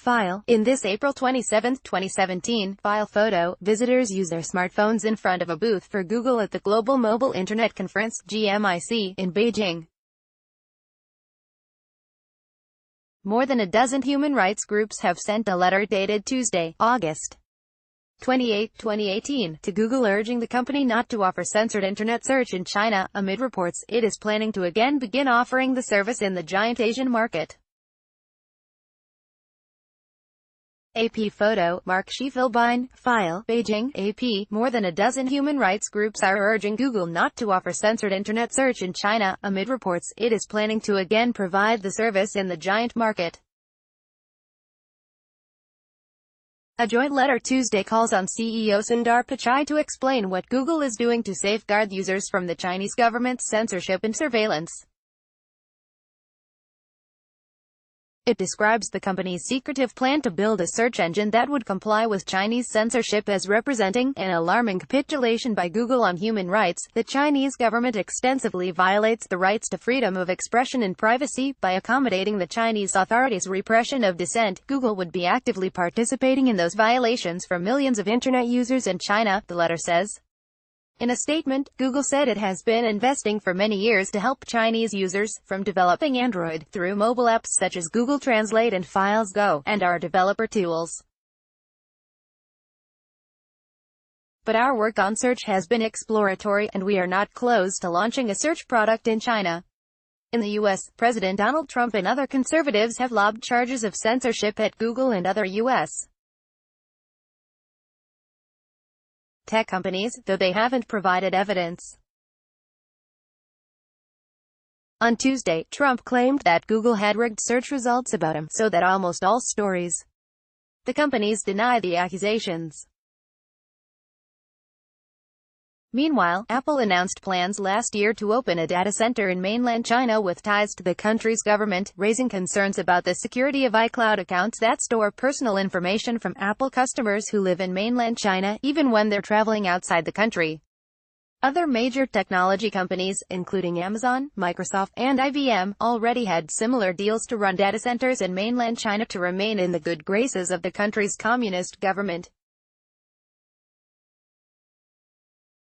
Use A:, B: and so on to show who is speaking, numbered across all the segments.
A: File. In this April 27, 2017, file photo, visitors use their smartphones in front of a booth for Google at the Global Mobile Internet Conference, GMIC, in Beijing. More than a dozen human rights groups have sent a letter dated Tuesday, August 28, 2018, to Google urging the company not to offer censored internet search in China, amid reports it is planning to again begin offering the service in the giant Asian market. AP photo, Mark Schiefelbein, file, Beijing, AP. More than a dozen human rights groups are urging Google not to offer censored internet search in China, amid reports it is planning to again provide the service in the giant market. A joint letter Tuesday calls on CEO Sundar Pichai to explain what Google is doing to safeguard users from the Chinese government's censorship and surveillance. It describes the company's secretive plan to build a search engine that would comply with Chinese censorship as representing an alarming capitulation by Google on human rights. The Chinese government extensively violates the rights to freedom of expression and privacy by accommodating the Chinese authorities' repression of dissent. Google would be actively participating in those violations for millions of internet users in China, the letter says. In a statement, Google said it has been investing for many years to help Chinese users, from developing Android, through mobile apps such as Google Translate and Files Go, and our developer tools. But our work on search has been exploratory, and we are not close to launching a search product in China. In the U.S., President Donald Trump and other conservatives have lobbed charges of censorship at Google and other U.S. tech companies, though they haven't provided evidence. On Tuesday, Trump claimed that Google had rigged search results about him, so that almost all stories. The companies deny the accusations. Meanwhile, Apple announced plans last year to open a data center in mainland China with ties to the country's government, raising concerns about the security of iCloud accounts that store personal information from Apple customers who live in mainland China, even when they're traveling outside the country. Other major technology companies, including Amazon, Microsoft, and IBM, already had similar deals to run data centers in mainland China to remain in the good graces of the country's communist government.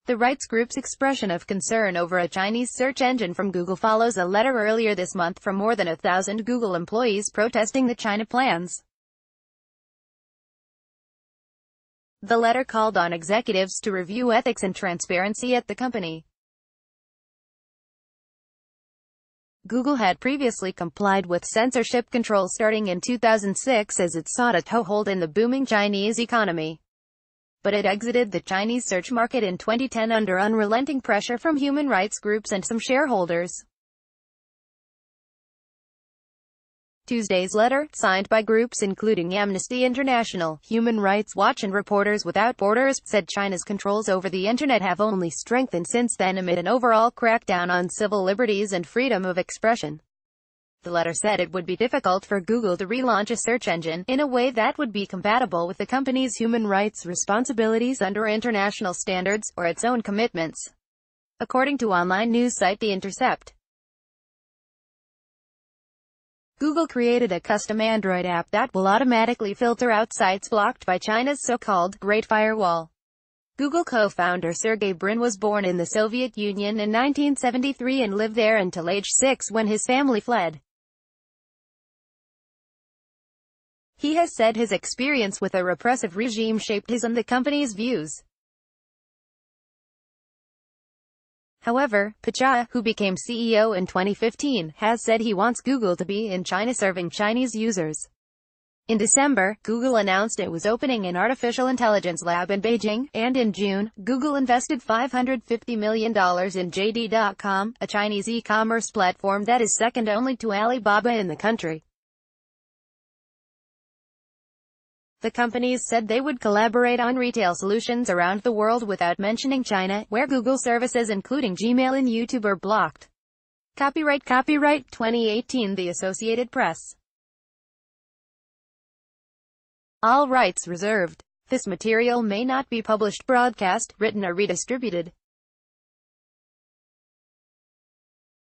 A: The rights group's expression of concern over a Chinese search engine from Google follows a letter earlier this month from more than 1,000 Google employees protesting the China plans. The letter called on executives to review ethics and transparency at the company. Google had previously complied with censorship controls starting in 2006 as it sought a toehold in the booming Chinese economy. But it exited the Chinese search market in 2010 under unrelenting pressure from human rights groups and some shareholders. Tuesday's letter, signed by groups including Amnesty International, Human Rights Watch and Reporters Without Borders, said China's controls over the Internet have only strengthened since then amid an overall crackdown on civil liberties and freedom of expression. The letter said it would be difficult for Google to relaunch a search engine in a way that would be compatible with the company's human rights responsibilities under international standards, or its own commitments. According to online news site The Intercept, Google created a custom Android app that will automatically filter out sites blocked by China's so-called Great Firewall. Google co-founder Sergey Brin was born in the Soviet Union in 1973 and lived there until age 6 when his family fled. He has said his experience with a repressive regime shaped his and the company's views. However, Pichai, who became CEO in 2015, has said he wants Google to be in China serving Chinese users. In December, Google announced it was opening an artificial intelligence lab in Beijing, and in June, Google invested $550 million in JD.com, a Chinese e-commerce platform that is second only to Alibaba in the country. The companies said they would collaborate on retail solutions around the world without mentioning China, where Google services including Gmail and YouTube are blocked. Copyright 2018 The Associated Press. All rights reserved. This material may not be published, broadcast, written or redistributed.